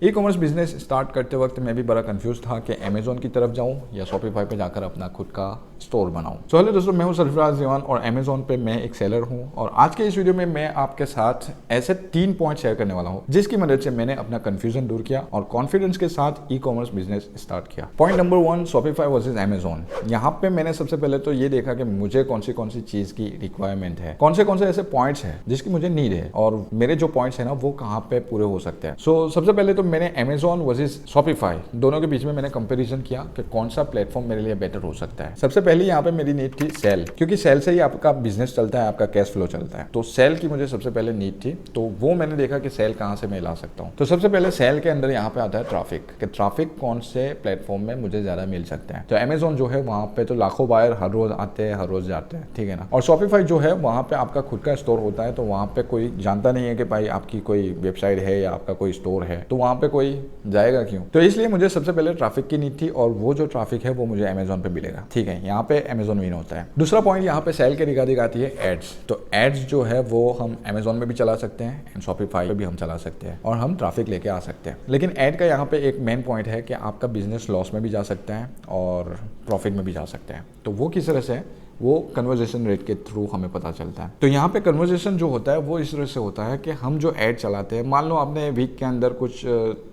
E commerce business start करते वक्त मैं भी बड़ा कंफ्यूज था कि अमेजोन की तरफ जाऊं या शॉपिफाई पे जाकर अपना खुद का स्टोर बनाऊं। तो हेलो दोस्तों, मैं हूं सरफराज जीवान और अमेजोन पे मैं एक सेलर हूं और आज के इस वीडियो में मैं आपके साथ ऐसे 3 पॉइंट शेयर करने वाला हूं जिसकी मदद से मैंने अपना कंफ्यूजन दूर किया और कॉन्फिडेंस के साथ ई कॉमर्स बिजनेस स्टार्ट किया। Point number 1, Shopify versus Amazon. यहाँ पे मैंने सबसे पहले तो ये देखा कि मुझे कौन सी चीज की रिक्वायरमेंट है, कौन से ऐसे पॉइंट्स है जिसकी मुझे नीड है और मेरे जो पॉइंट्स है ना वो कहाँ पे पूरे हो सकते हैं। सो सबसे पहले तो मैंने अमेजोन वर्सेज शॉपिफाई दोनों के बीच में मैंने कंपैरिजन किया कि कौन सा प्लेटफॉर्म मेरे लिए बेटर हो सकता है। सबसे पहले यहाँ पे मेरी नीड थी सेल, क्योंकि सेल से ही आपका बिजनेस चलता है, आपका कैश फ्लो चलता है। तो सेल की मुझे सबसे पहले नीड थी, तो वो मैंने देखा कि सेल कहाँ से मैं ला सकता हूँ। तो सबसे पहले सेल के अंदर यहाँ पे आता है ट्रैफिक, कि ट्रैफिक कौन से प्लेटफॉर्म में मुझे ज्यादा मिल सकते हैं। तो अमेजोन जो है वहाँ पे तो लाखों बायर हर रोज आते हैं, हर रोज जाते हैं, ठीक है ना। और शॉपिफाई जो है वहाँ पे आपका खुद का स्टोर होता है, तो वहाँ पे कोई जानता नहीं है कि भाई आपकी कोई वेबसाइट है या आपका कोई स्टोर है, तो वहाँ पे कोई जाएगा क्यों। तो इसलिए मुझे सबसे पहले ट्रैफिक की नीड थी और वो जो ट्रैफिक है वो मुझे अमेजोन पे मिलेगा, ठीक है। यहाँ पे अमेजोन विन होता है। दूसरा पॉइंट यहाँ पे सेल के रिगार्डिंग आती है एड्स। तो एड्स जो है वो हम अमेजोन में भी चला सकते हैं एंड शॉपिफाई पे भी हम चला सकते हैं और हम ट्रैफिक लेके आ सकते हैं। लेकिन एड का यहाँ पे एक मेन पॉइंट है कि आपका बिजनेस लॉस में भी जा सकता है और प्रॉफिट में भी जा सकते हैं। तो वो किस तरह से है, वो कन्वर्जेशन रेट के थ्रू हमें पता चलता है। तो यहाँ पे कन्वर्जेशन जो होता है वो इस तरह से होता है कि हम जो ऐड चलाते हैं, मान लो आपने वीक के अंदर कुछ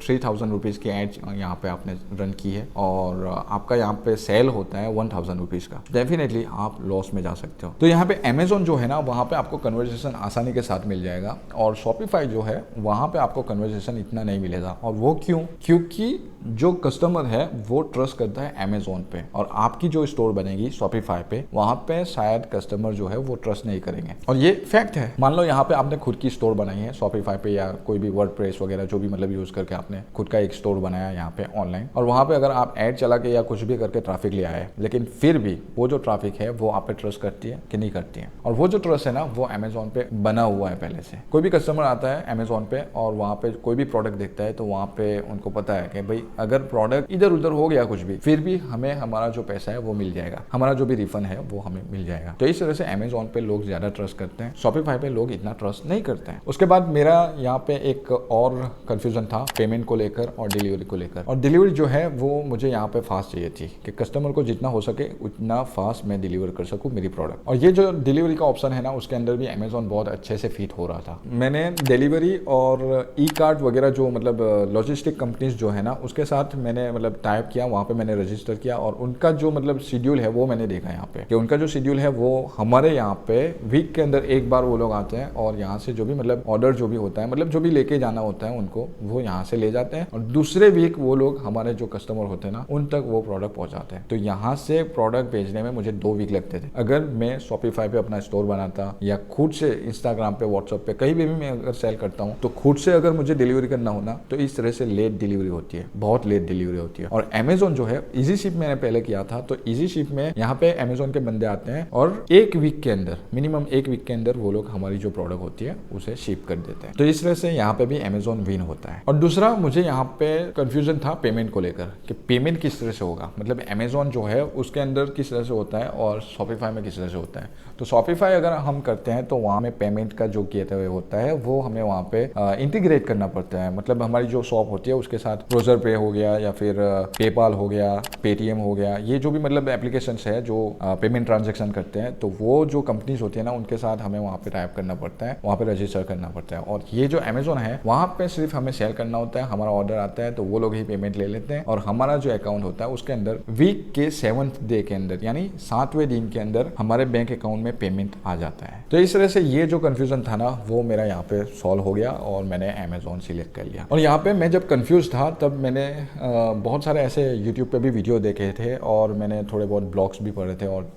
3000 रुपीज़ की ऐड यहाँ पे आपने रन की है और आपका यहाँ पे सेल होता है 1000 रुपीज़ का, डेफिनेटली आप लॉस में जा सकते हो। तो यहाँ पे अमेजोन जो है ना वहाँ पे आपको कन्वर्जेशन आसानी के साथ मिल जाएगा और शॉपिफाई जो है वहाँ पे आपको कन्वर्जेशन इतना नहीं मिलेगा। और वो क्यों? क्योंकि जो कस्टमर है वो ट्रस्ट करता है अमेजोन पे और आपकी जो स्टोर बनेगी शॉपिफाई पे वहाँ पे शायद कस्टमर जो है वो ट्रस्ट नहीं करेंगे। और ये फैक्ट है। मान लो यहाँ पे आपने खुद की स्टोर बनाई है शॉपिफाई पे या कोई भी वर्डप्रेस वगैरह जो भी मतलब यूज करके आपने खुद का एक स्टोर बनाया यहाँ पे ऑनलाइन, और वहाँ पे अगर आप ऐड चला के या कुछ भी करके ट्रैफिक ले आए, लेकिन फिर भी वो जो ट्रैफिक है वो आप पे ट्रस्ट करती है कि नहीं करती है। और वो जो ट्रस्ट है ना वो अमेजोन पे बना हुआ है पहले से। कोई भी कस्टमर आता है अमेजोन पे और वहाँ पे कोई भी प्रोडक्ट देखता है तो वहाँ पे उनको पता है कि भाई अगर प्रोडक्ट इधर उधर हो गया कुछ भी, फिर भी हमें हमारा जो पैसा है वो मिल जाएगा, हमारा जो भी रिफंड है वो हमें मिल जाएगा। तो इस तरह से अमेजोन पे लोग ज्यादा ट्रस्ट करते हैं, शॉपिफाई पे लोग इतना ट्रस्ट नहीं करते हैं। उसके बाद मेरा यहाँ पे एक और कंफ्यूजन था पेमेंट को लेकर और डिलीवरी को लेकर। और डिलीवरी जो है वो मुझे यहाँ पे फास्ट चाहिए थी कि कस्टमर को जितना हो सके उतना फास्ट मैं डिलीवर कर सकूँ मेरी प्रोडक्ट। और ये जो डिलीवरी का ऑप्शन है ना उसके अंदर भी अमेजोन बहुत अच्छे से फिट हो रहा था। मैंने डिलीवरी और ई कार्ट वगैरह जो मतलब लॉजिस्टिक कंपनीज जो है ना उसके साथ मैंने मतलब टाइप किया, वहाँ पे मैंने रजिस्टर किया और उनका जो मतलब शेड्यूल है वो मैंने देखा यहाँ पे कि उनका जो शेड्यूल है वो हमारे यहाँ पे वीक के अंदर एक बार वो लोग आते हैं और यहाँ से जो भी मतलब ऑर्डर जो भी होता है, मतलब जो भी लेके जाना होता है उनको, वो यहाँ से ले जाते हैं और दूसरे वीक वो लोग हमारे जो कस्टमर होते हैं ना उन तक वो प्रोडक्ट पहुँचाते हैं। तो यहाँ से प्रोडक्ट भेजने में मुझे 2 वीक लगते थे। अगर मैं शॉपिफाई पे अपना स्टोर बनाता या खुद से इंस्टाग्राम पे, व्हाट्सएप पे कहीं भी मैं अगर सेल करता हूँ तो खुद से अगर मुझे डिलीवरी करना हो ना तो इस तरह से लेट डिलीवरी होती है, बहुत लेट डिलीवरी होती है। और अमेजोन जो है इजी शिप मैंने पहले किया था, तो इजी शिप में यहाँ पे अमेजोन के बंदे आते हैं और 1 वीक के अंदर, मिनिमम 1 वीक के अंदर वो लोग हमारी जो प्रोडक्ट होती है उसे शिप कर देते हैं। तो इस तरह से यहाँ पे भी अमेजोन विन होता है। और दूसरा मुझे यहाँ पे कंफ्यूजन था पेमेंट को लेकर कि पेमेंट किस तरह से होगा, मतलब अमेजोन जो है उसके अंदर किस तरह से होता है और शॉपिफाई में किस तरह से होता है। तो शॉपिफाई अगर हम करते हैं तो वहाँ में पेमेंट का जो गेटवे होता है वो हमें वहाँ पे इंटीग्रेट करना पड़ता है। मतलब हमारी जो शॉप होती है उसके साथ ब्रोजर पे हो गया या फिर पेपाल हो गया, पेटीएम हो गया, ये जो भी मतलब एप्लीकेशंस है जो पेमेंट ट्रांजैक्शन करते हैं, तो वो जो कंपनीज होती है ना उनके साथ हमें वहाँ पे टाइप करना पड़ता है, वहाँ पे रजिस्टर करना पड़ता है। और ये जो अमेजोन है वहाँ पे सिर्फ हमें सेल करना होता है, हमारा ऑर्डर आता है तो वो लोग ही पेमेंट ले लेते हैं और हमारा जो अकाउंट होता है उसके अंदर वीक के 7th डे के अंदर यानी 7वें दिन के अंदर हमारे बैंक अकाउंट में पेमेंट आ जाता है। तो इस तरह से ये जो कंफ्यूजन था ना वो मेरा यहाँ पे सॉल्व हो गया और मैंने अमेजोन सिलेक्ट कर लिया। और यहाँ पे मैं जब कंफ्यूज था तब मैंने बहुत सारे ऐसे यूट्यूब पे भी वीडियो देखे थे और मैंने थोड़े बहुत ब्लॉग्स भी पढ़े थे और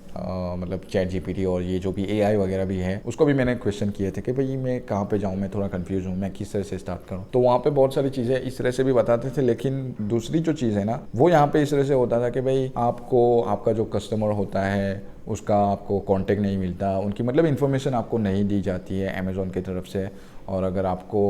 मतलब चैट जीपीटी और ये जो भी एआई वगैरह भी है उसको भी मैंने क्वेश्चन किए थे कि भाई मैं कहाँ पे जाऊँ, मैं थोड़ा कंफ्यूज हूँ, मैं किस तरह से स्टार्ट करूँ। तो वहाँ पे बहुत सारी चीज़ें इस तरह से भी बताते थे, लेकिन दूसरी जो चीज़ है ना वो यहाँ पे इस तरह से होता था कि भाई आपको आपका जो कस्टमर होता है उसका आपको कांटेक्ट नहीं मिलता, उनकी मतलब इन्फॉर्मेशन आपको नहीं दी जाती है अमेज़ॉन की तरफ से। और अगर आपको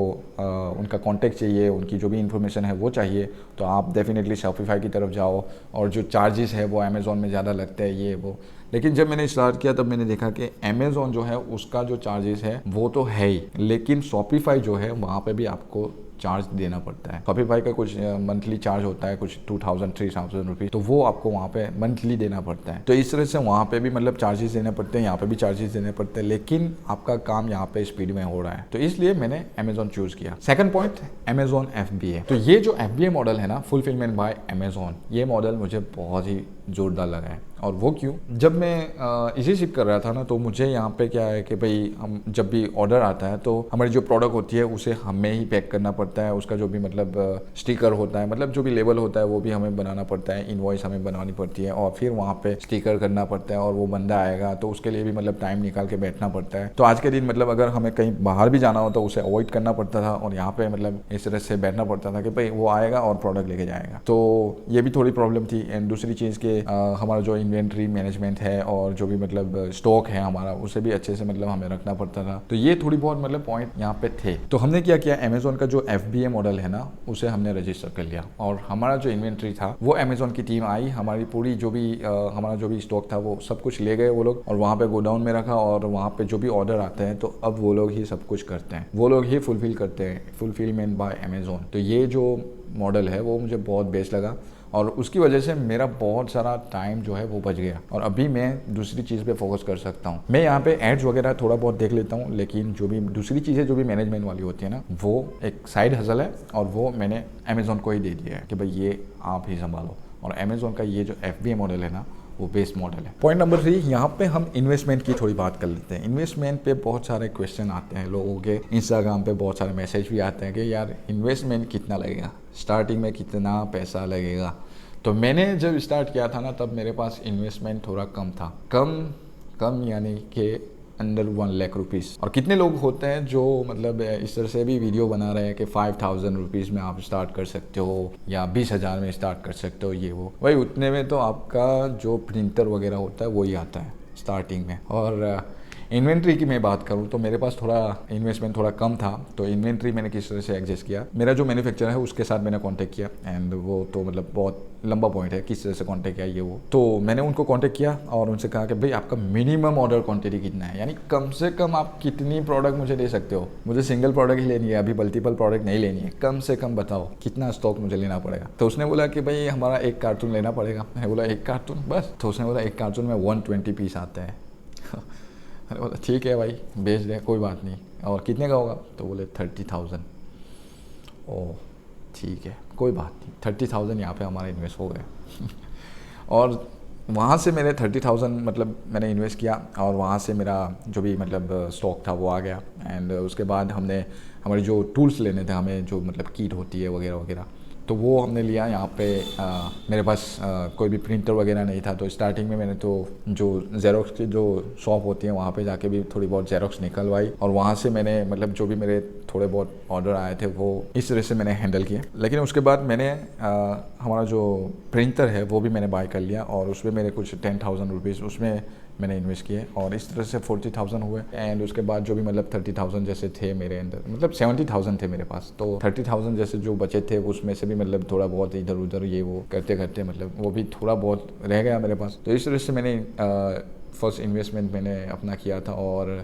उनका कांटेक्ट चाहिए, उनकी जो भी इन्फॉर्मेशन है वो चाहिए, तो आप डेफिनेटली शॉपिफाई की तरफ जाओ। और जो चार्जेस है वो अमेज़ॉन में ज़्यादा लगते हैं ये वो। लेकिन जब मैंने स्टार्ट किया तब मैंने देखा कि अमेज़ॉन जो है उसका जो चार्जेस है वो तो है ही, लेकिन शॉपिफाई जो है वहाँ पे भी आपको चार्ज देना पड़ता है। शॉपिफाई का कुछ मंथली चार्ज होता है कुछ 2000-3000 रुपीज़, तो वो आपको वहाँ पे मंथली देना पड़ता है। तो इस तरह से वहाँ पे भी मतलब चार्जेस देने पड़ते हैं, यहाँ पे भी चार्जेस देने पड़ते हैं, लेकिन आपका काम यहाँ पे स्पीड में हो रहा है, तो इसलिए मैंने अमेजोन चूज़ किया। Second point, Amazon FBA। तो ये जो FBA मॉडल है ना, फुलफिलमेंट बाय अमेजोन, ये मॉडल मुझे बहुत ही जोरदार लगा है। और वो क्यों? जब मैं इसी शिप कर रहा था ना, तो मुझे यहाँ पे क्या है कि भाई हम जब भी ऑर्डर आता है तो हमारी जो प्रोडक्ट होती है उसे हमें ही पैक करना पड़ता है, उसका जो भी मतलब स्टिकर होता है, मतलब जो भी लेबल होता है वो भी हमें बनाना पड़ता है, इनवॉइस हमें बनानी पड़ती है और फिर वहाँ पे स्टिकर करना पड़ता है और वो बंदा आएगा तो उसके लिए भी मतलब टाइम निकाल के बैठना पड़ता है। तो आज के दिन मतलब अगर हमें कहीं बाहर भी जाना हो तो उसे अवॉइड करना पड़ता था और यहाँ पे मतलब इस तरह से बैठना पड़ता था कि भाई वो आएगा और प्रोडक्ट लेके जाएगा। तो ये भी थोड़ी प्रॉब्लम थी। एंड दूसरी चीज़ के हमारा जो इन्वेंट्री मैनेजमेंट है और जो भी मतलब स्टॉक है हमारा, उसे भी अच्छे से मतलब हमें रखना पड़ता था। तो ये थोड़ी बहुत मतलब पॉइंट यहाँ पे थे। तो हमने क्या किया, अमेजोन का जो FBA मॉडल है ना उसे हमने रजिस्टर कर लिया और हमारा जो इन्वेंट्री था वो अमेजोन की टीम आई, हमारी पूरी जो भी हमारा जो भी स्टॉक था वो सब कुछ ले गए वो लोग और वहाँ पे गोडाउन में रखा और वहाँ पे जो भी ऑर्डर आते हैं तो अब वो लोग ही सब कुछ करते हैं, वो लोग ही फुलफिल करते हैं, फुलफिलमेंट बाय अमेजोन। तो ये जो मॉडल है वो मुझे बहुत बेस्ट लगा और उसकी वजह से मेरा बहुत सारा टाइम जो है वो बच गया और अभी मैं दूसरी चीज़ पे फोकस कर सकता हूँ। मैं यहाँ पे एड्स वगैरह थोड़ा बहुत देख लेता हूँ, लेकिन जो भी दूसरी चीज़ें जो भी मैनेजमेंट वाली होती है ना, वो एक साइड हसल है और वो मैंने अमेजोन को ही दे दिया है कि भाई ये आप ही संभालो। और अमेजोन का ये जो FBA मॉडल है ना वो बेस्ट मॉडल है। पॉइंट नंबर 3, यहाँ पे हम इन्वेस्टमेंट की थोड़ी बात कर लेते हैं। इन्वेस्टमेंट पे बहुत सारे क्वेश्चन आते हैं लोगों के, इंस्टाग्राम पे बहुत सारे मैसेज भी आते हैं कि यार इन्वेस्टमेंट कितना लगेगा, स्टार्टिंग में कितना पैसा लगेगा। तो मैंने जब स्टार्ट किया था ना तब मेरे पास इन्वेस्टमेंट थोड़ा कम था, कम यानी कि अंडर 1 लाख रुपीज़। और कितने लोग होते हैं जो मतलब इस तरह से भी वीडियो बना रहे हैं कि 5000 रुपीज़ में आप स्टार्ट कर सकते हो या 20,000 में स्टार्ट कर सकते हो, ये वो भाई उतने में तो आपका जो प्रिंटर वगैरह होता है वही आता है स्टार्टिंग में। और इन्वेंट्री की मैं बात करूं तो मेरे पास थोड़ा इन्वेस्टमेंट थोड़ा कम था, तो इन्वेंट्री मैंने किस तरह से एडजस्ट किया, मेरा जो मैन्युफैक्चरर है उसके साथ मैंने कांटेक्ट किया एंड वो तो मतलब बहुत लंबा पॉइंट है किस तरह से कांटेक्ट किया ये वो। तो मैंने उनको कांटेक्ट किया और उनसे कहा कि भाई आपका मिनिमम ऑर्डर क्वांटिटी कितना है, यानी कम से कम आप कितनी प्रोडक्ट मुझे दे सकते हो, मुझे सिंगल प्रोडक्ट ही लेनी है, अभी मल्टीपल प्रोडक्ट नहीं लेनी है, कम से कम बताओ कितना स्टॉक मुझे लेना पड़ेगा। तो उसने बोला कि भाई हमारा 1 कार्टून लेना पड़ेगा। मैंने बोला 1 कार्टून बस? तो उसने बोला 1 कार्टून में 120 पीस आता है। मैंने बोला ठीक है भाई बेच दे, कोई बात नहीं, और कितने का होगा? तो बोले 30,000। ओह ठीक है कोई बात नहीं, 30,000 यहाँ पे हमारे इन्वेस्ट हो गए। और वहाँ से मैंने 30,000 मतलब मैंने इन्वेस्ट किया और वहाँ से मेरा जो भी मतलब स्टॉक था वो आ गया। एंड उसके बाद हमने हमारे जो टूल्स लेने थे हमें, जो मतलब किट होती है वगैरह वगैरह, तो वो हमने लिया। यहाँ पे मेरे पास कोई भी प्रिंटर वगैरह नहीं था, तो स्टार्टिंग में मैंने तो जो जेरोक्स की जो शॉप होती है वहाँ पे जाके भी थोड़ी बहुत जेरोक्स निकलवाई और वहाँ से मैंने मतलब जो भी मेरे थोड़े बहुत ऑर्डर आए थे वो इस तरह से मैंने हैंडल किया। लेकिन उसके बाद मैंने हमारा जो प्रिंटर है वो भी मैंने बाय कर लिया और उसमें मेरे कुछ 10,000 रुपीज़ उसमें मैंने इन्वेस्ट किए और इस तरह से 40,000 हुए। एंड उसके बाद जो भी मतलब 30,000 जैसे थे मेरे अंदर, मतलब 70,000 थे मेरे पास, तो 30,000 जैसे जो बचे थे उसमें से भी मतलब थोड़ा बहुत इधर उधर ये वो करते करते मतलब वो भी थोड़ा बहुत रह गया मेरे पास। तो इस तरह से मैंने फर्स्ट इन्वेस्टमेंट मैंने अपना किया था। और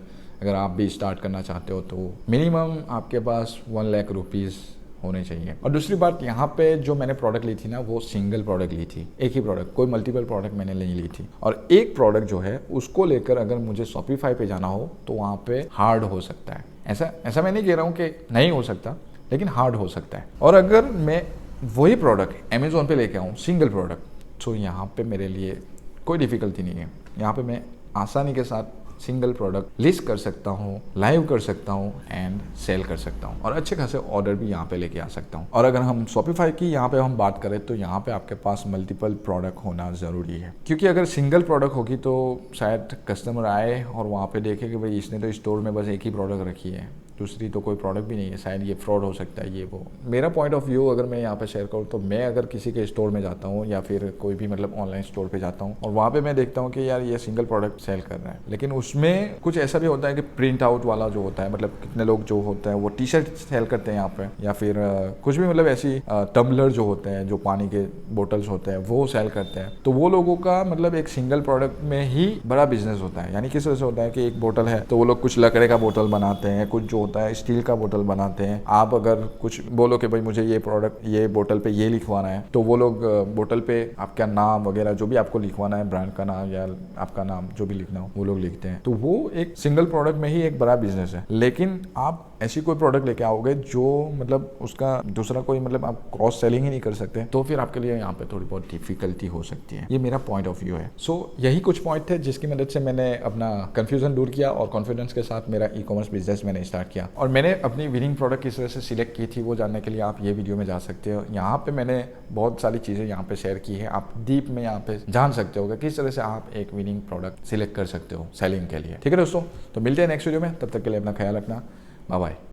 अगर आप भी स्टार्ट करना चाहते हो तो मिनिमम आपके पास 1 लाख रुपीज़ होने चाहिए। और दूसरी बात, यहाँ पे जो मैंने प्रोडक्ट ली थी ना वो सिंगल प्रोडक्ट ली थी, एक ही प्रोडक्ट, कोई मल्टीपल प्रोडक्ट मैंने नहीं ली थी। और एक प्रोडक्ट जो है उसको लेकर अगर मुझे शॉपिफाई पे जाना हो तो वहाँ पे हार्ड हो सकता है। ऐसा मैं नहीं कह रहा हूँ कि नहीं हो सकता, लेकिन हार्ड हो सकता है। और अगर मैं वही प्रोडक्ट अमेजोन पे लेके आऊँ सिंगल प्रोडक्ट, तो यहाँ पे मेरे लिए कोई डिफ़िकल्टी नहीं है। यहाँ पे मैं आसानी के साथ सिंगल प्रोडक्ट लिस्ट कर सकता हूँ, लाइव कर सकता हूँ एंड सेल कर सकता हूँ और अच्छे खासे ऑर्डर भी यहाँ पे लेके आ सकता हूँ। और अगर हम शॉपिफाई की यहाँ पे हम बात करें तो यहाँ पे आपके पास मल्टीपल प्रोडक्ट होना ज़रूरी है, क्योंकि अगर सिंगल प्रोडक्ट होगी तो शायद कस्टमर आए और वहाँ पे देखे कि भाई इसने तो स्टोर में बस एक ही प्रोडक्ट रखी है, दूसरी तो कोई प्रोडक्ट भी नहीं है, शायद ये फ्रॉड हो सकता है ये वो। मेरा पॉइंट ऑफ व्यू अगर मैं यहाँ पे शेयर करूँ तो मैं अगर किसी के स्टोर में जाता हूँ या फिर कोई भी मतलब ऑनलाइन स्टोर पे जाता हूँ और वहाँ पे मैं देखता हूँ कि यार ये सिंगल प्रोडक्ट सेल कर रहा है, लेकिन उसमें कुछ ऐसा भी होता है कि प्रिंट आउट वाला जो होता है, मतलब कितने लोग जो होते हैं वो टी शर्ट सेल करते हैं यहाँ पे, या फिर कुछ भी मतलब ऐसी टम्बलर जो होते हैं, जो पानी के बोटल्स होते हैं वो सेल करते हैं। तो वो लोगों का मतलब एक सिंगल प्रोडक्ट में ही बड़ा बिजनेस होता है। यानी किस तरह से होता है कि एक बोतल है तो वो लोग कुछ लकड़े का बोतल बनाते हैं, कुछ जो होता है, स्टील का बोतल बनाते हैं। आप अगर कुछ बोलो कि भाई मुझे ये प्रोडक्ट, ये बोतल पे ये लिखवाना है, तो वो लोग बोतल पे आपका नाम वगैरह जो भी आपको लिखवाना है, ब्रांड का नाम या आपका नाम जो भी लिखना हो, वो लोग लिखते हैं। तो वो एक सिंगल प्रोडक्ट में ही एक बड़ा बिजनेस है। लेकिन आप ऐसी कोई प्रोडक्ट लेके आओगे जो मतलब उसका दूसरा कोई मतलब आप क्रॉस सेलिंग ही नहीं कर सकते, तो फिर आपके लिए यहाँ पे थोड़ी बहुत डिफिकल्टी हो सकती है। ये मेरा पॉइंट ऑफ व्यू है। सो यही कुछ पॉइंट थे जिसकी मदद से मैंने अपना कंफ्यूजन दूर किया और कॉन्फिडेंस के साथ मेरा ई कॉमर्स बिजनेस मैंने स्टार्ट किया। और मैंने अपनी विनिंग प्रोडक्ट किस तरह से सिलेक्ट की थी वो जानने के लिए आप ये वीडियो में जा सकते हो। यहाँ पे मैंने बहुत सारी चीज़ें यहाँ पे शेयर की है, आप डीप में यहाँ पे जान सकते हो कि किस तरह से आप एक विनिंग प्रोडक्ट सिलेक्ट कर सकते हो सेलिंग के लिए। ठीक है दोस्तों, तो मिलते हैं नेक्स्ट वीडियो में, तब तक के लिए अपना ख्याल रखना। Bye bye.